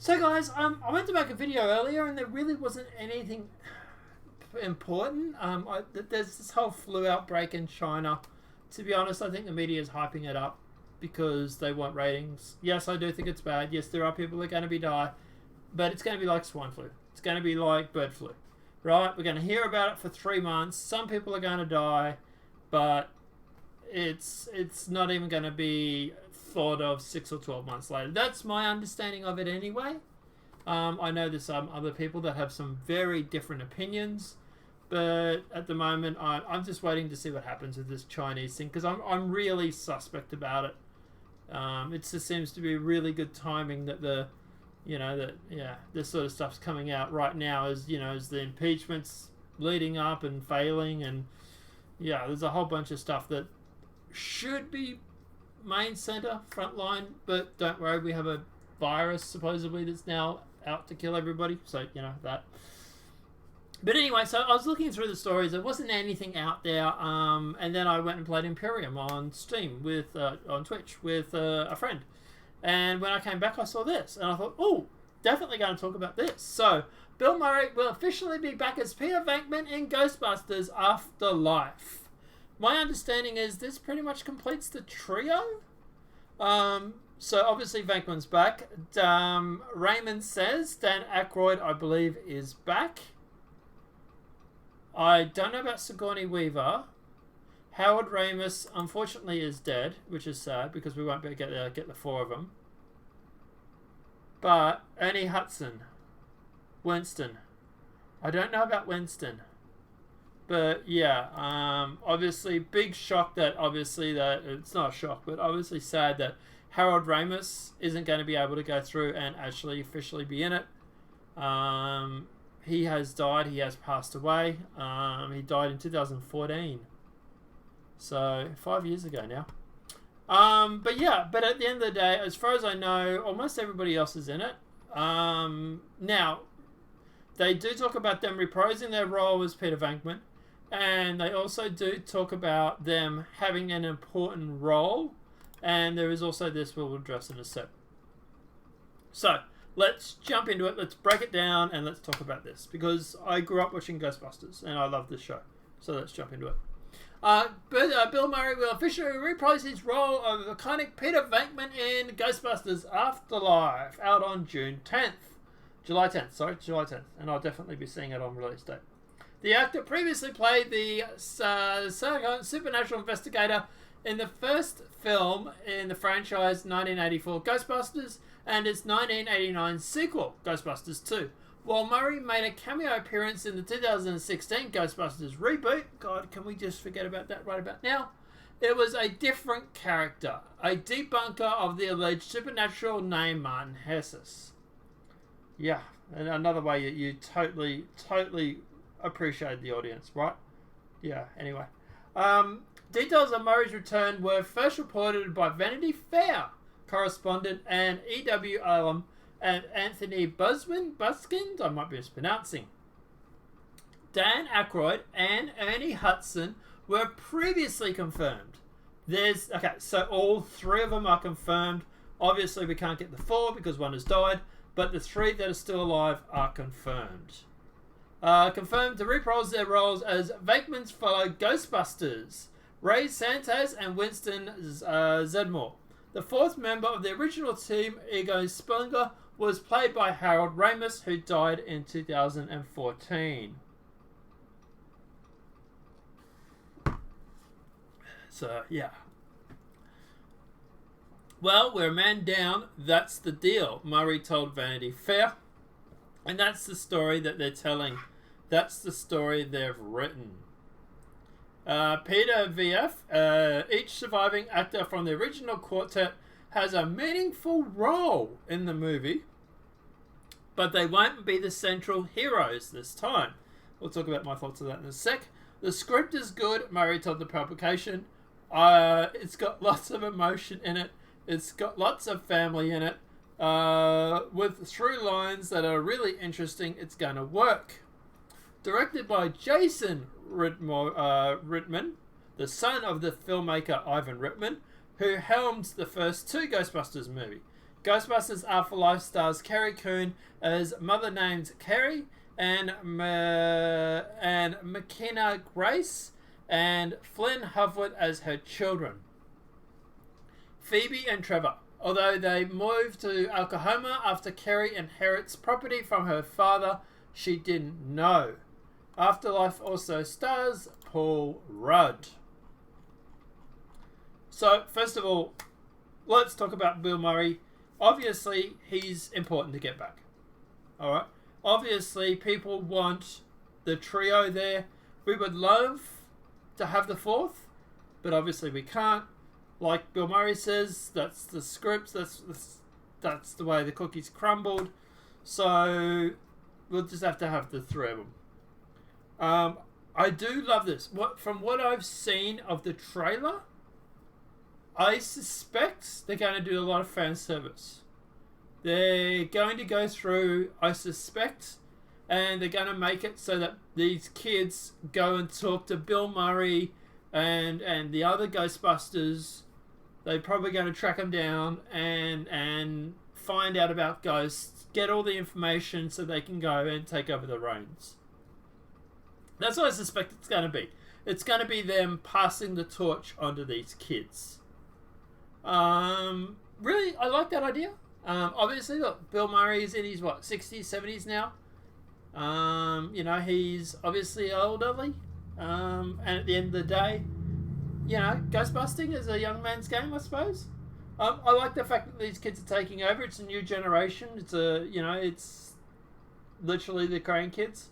So guys, I went to make a video earlier and there really wasn't anything important. There's this whole flu outbreak in China. To be honest, I think the media is hyping it up because they want ratings. Yes, I do think it's bad. Yes, there are people that are going to die, but it's going to be like swine flu. It's going to be like bird flu, right? We're going to hear about it for 3 months. Some people are going to die, but it's not even going to be thought of 6 or 12 months later. That's my understanding of it anyway. I know there's some other people that have some very different opinions, but at the moment I'm just waiting to see what happens with this Chinese thing because I'm really suspect about it. It just seems to be really good timing that this sort of stuff's coming out right now as the impeachment's leading up and failing, and there's a whole bunch of stuff that should be main center, front line, but don't worry, we have a virus supposedly that's now out to kill everybody, so that. But anyway, so I was looking through the stories. There wasn't anything out there, and then I went and played Imperium on Steam on Twitch with a friend. And when I came back, I saw this, and I thought, oh, definitely going to talk about this. So Bill Murray will officially be back as Peter Venkman in Ghostbusters Afterlife. My understanding is this pretty much completes the trio. So obviously Venkman's back. Raymond says Dan Aykroyd, I believe, is back. I don't know about Sigourney Weaver. Howard Ramis, unfortunately, is dead, which is sad because we won't be able to get the 4 of them. But Ernie Hudson, Winston. I don't know about Winston. But obviously big shock that it's not a shock, but obviously sad that Harold Ramis isn't going to be able to go through and actually officially be in it. He has died. He has passed away. He died in 2014. So 5 years ago now. But at the end of the day, as far as I know, almost everybody else is in it. Now, they do talk about them reprising their role as Peter Venkman. And they also do talk about them having an important role. And there is also this we'll address in a sec. So, let's jump into it. Let's break it down and let's talk about this. Because I grew up watching Ghostbusters and I love this show. So let's jump into it. Bill Murray will officially reprise his role of iconic Peter Venkman in Ghostbusters Afterlife out on July 10th. And I'll definitely be seeing it on release date. The actor previously played the supernatural investigator in the first film in the franchise 1984 Ghostbusters and its 1989 sequel, Ghostbusters 2. While Murray made a cameo appearance in the 2016 Ghostbusters reboot, God, can we just forget about that right about now? It was a different character, a debunker of the alleged supernatural name Martin Hesses. Yeah, and another way you totally appreciate the audience, right? Yeah, anyway. Details of Murray's return were first reported by Vanity Fair correspondent and EW alum and Anthony Buskind, I might be mispronouncing. Dan Aykroyd and Ernie Hudson were previously confirmed. So all 3 of them are confirmed. Obviously we can't get the 4 because one has died, but the 3 that are still alive are confirmed. Confirmed to reprise their roles as Venkman's fellow Ghostbusters, Ray Santos and Winston Zedmore. The 4th member of the original team, Ego Spellinger, was played by Harold Ramis, who died in 2014. So, yeah. Well, we're a man down. That's the deal, Murray told Vanity Fair. And that's the story that they're telling. That's the story they've written. Peter VF, each surviving actor from the original quartet has a meaningful role in the movie, but they won't be the central heroes this time. We'll talk about my thoughts on that in a sec. The script is good, Murray told the publication. It's got lots of emotion in it. It's got lots of family in it. With through lines that are really interesting, it's going to work. Directed by Jason Reitman, the son of the filmmaker Ivan Reitman, who helmed the first 2 Ghostbusters movie. Ghostbusters Afterlife stars Carrie Coon as mother named Carrie and McKenna Grace and Flynn Hovwood as her children. Phoebe and Trevor. Although they moved to Oklahoma after Carrie inherits property from her father, she didn't know. Afterlife also stars Paul Rudd. So, first of all, let's talk about Bill Murray. Obviously, he's important to get back. Alright? Obviously, people want the trio there. We would love to have the fourth, but obviously we can't. Like Bill Murray says, that's the scripts, that's the way the cookies crumbled. So we'll just have to have the three of them. I do love this. From what I've seen of the trailer, I suspect they're going to do a lot of fan service. They're going to go through, I suspect, and they're going to make it so that these kids go and talk to Bill Murray and the other Ghostbusters. They're probably going to track them down and find out about ghosts, get all the information so they can go and take over the reins. That's what I suspect it's going to be. It's going to be them passing the torch onto these kids. Really, I like that idea. Obviously, look, Bill Murray is in his, 60s, 70s now. He's obviously elderly. And at the end of the day, ghostbusting is a young man's game, I suppose. I like the fact that these kids are taking over. It's a new generation. It's literally the grandkids.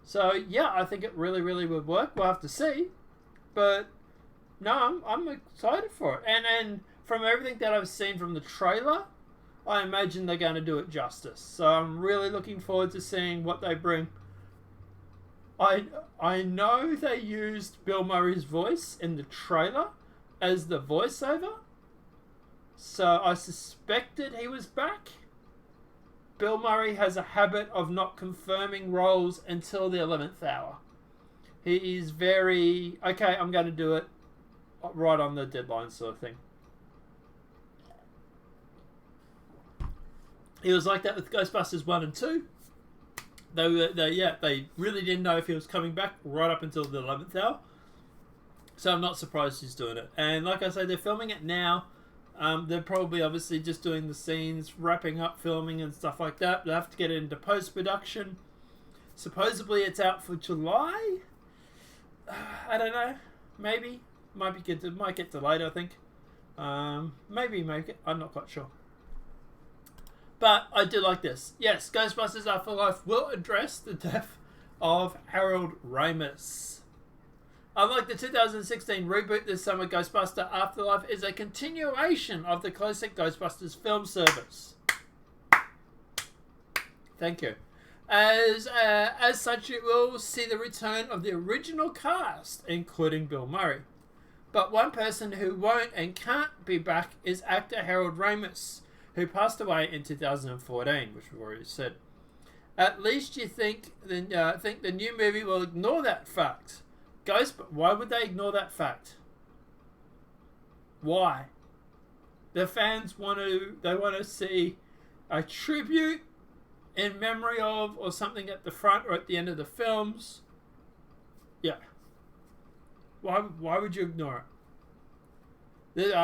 So, yeah, I think it really, really would work. We'll have to see. But, no, I'm excited for it. And from everything that I've seen from the trailer, I imagine they're going to do it justice. So I'm really looking forward to seeing what they bring. I know they used Bill Murray's voice in the trailer as the voiceover. So I suspected he was back. Bill Murray has a habit of not confirming roles until the 11th hour. He is very, okay, I'm going to do it right on the deadline sort of thing. He was like that with Ghostbusters 1 and 2. They really didn't know if he was coming back right up until the 11th hour. So I'm not surprised he's doing it. And like I say, they're filming it now. They're probably obviously just doing the scenes, wrapping up filming and stuff like that. They have to get it into post-production. Supposedly it's out for July. I don't know. Maybe. Might get delayed, I think. Maybe make it. I'm not quite sure. But I do like this. Yes, Ghostbusters Afterlife will address the death of Harold Ramis. Unlike the 2016 reboot, this summer Ghostbuster Afterlife is a continuation of the classic Ghostbusters film service. Thank you. As such, it will see the return of the original cast, including Bill Murray. But one person who won't and can't be back is actor Harold Ramis, who passed away in 2014, which we've already said. At least you think the new movie will ignore that fact. Why would they ignore that fact? Why? The fans want to see a tribute in memory of, or something at the front or at the end of the films. Yeah. Why would you ignore it?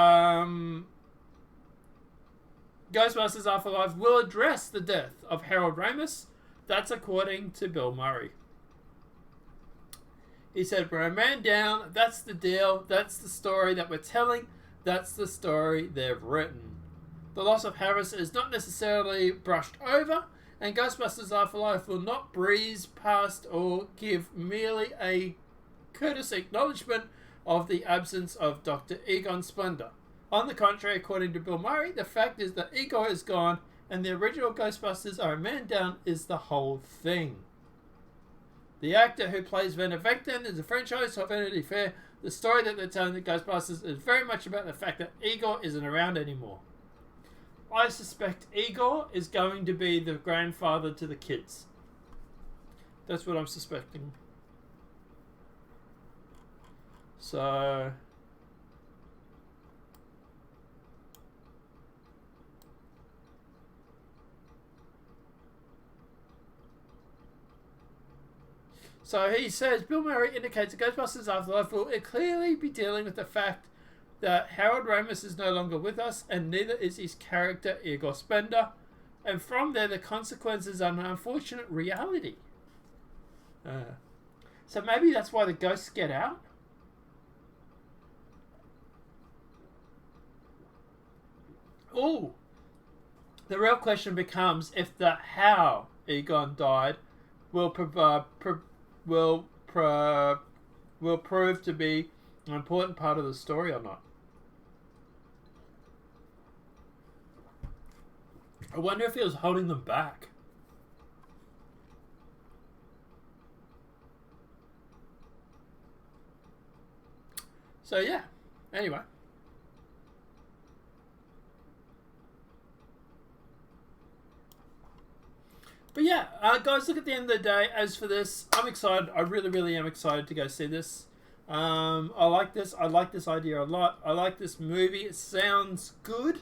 Ghostbusters Afterlife will address the death of Harold Ramis. That's according to Bill Murray. He said, "We're a man down. That's the deal. That's the story that we're telling. That's the story they've written. The loss of Harris is not necessarily brushed over, and Ghostbusters Afterlife will not breeze past or give merely a courteous acknowledgement of the absence of Dr. Egon Splendor. On the contrary, according to Bill Murray, the fact is that Igor is gone and the original Ghostbusters are a man down is the whole thing. The actor who plays Werner Venkman is the franchise of Vanity Fair. The story that they're telling the Ghostbusters is very much about the fact that Igor isn't around anymore." I suspect Igor is going to be the grandfather to the kids. That's what I'm suspecting. So... So he says, Bill Murray indicates that Ghostbusters Afterlife will clearly be dealing with the fact that Harold Ramis is no longer with us, and neither is his character Igor Spender. And from there, the consequences are an unfortunate reality. So maybe that's why the ghosts get out? Oh, the real question becomes if the how Egon died will prove to be an important part of the story or not. I wonder if he was holding them back. So yeah, anyway. But yeah, guys, look, at the end of the day, as for this, I'm excited. I really, really am excited to go see this. I like this. I like this idea a lot. I like this movie. It sounds good.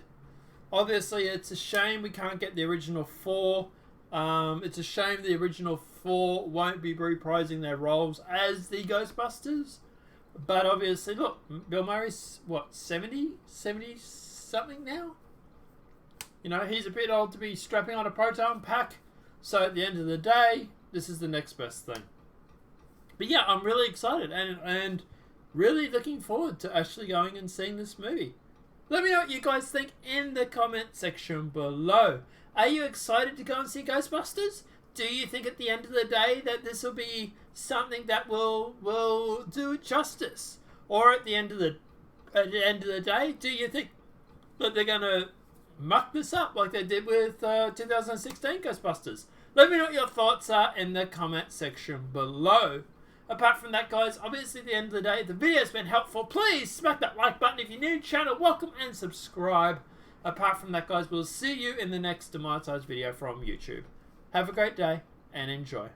Obviously, it's a shame we can't get the original four. It's a shame the original four won't be reprising their roles as the Ghostbusters. But obviously, look, Bill Murray's, what, 70 something now? You know, he's a bit old to be strapping on a proton pack. So at the end of the day, this is the next best thing. But yeah, I'm really excited and really looking forward to actually going and seeing this movie. Let me know what you guys think in the comment section below. Are you excited to go and see Ghostbusters? Do you think at the end of the day that this will be something that will do it justice? Or at the end of the day, do you think that they're going to muck this up like they did with 2016 Ghostbusters? Let me know what your thoughts are in the comment section below. Apart from that, guys, obviously at the end of the day, if the video's been helpful, please smack that like button. If you're new to the channel, welcome and subscribe. Apart from that, guys, we'll see you in the next demonetized video from YouTube. Have a great day and enjoy.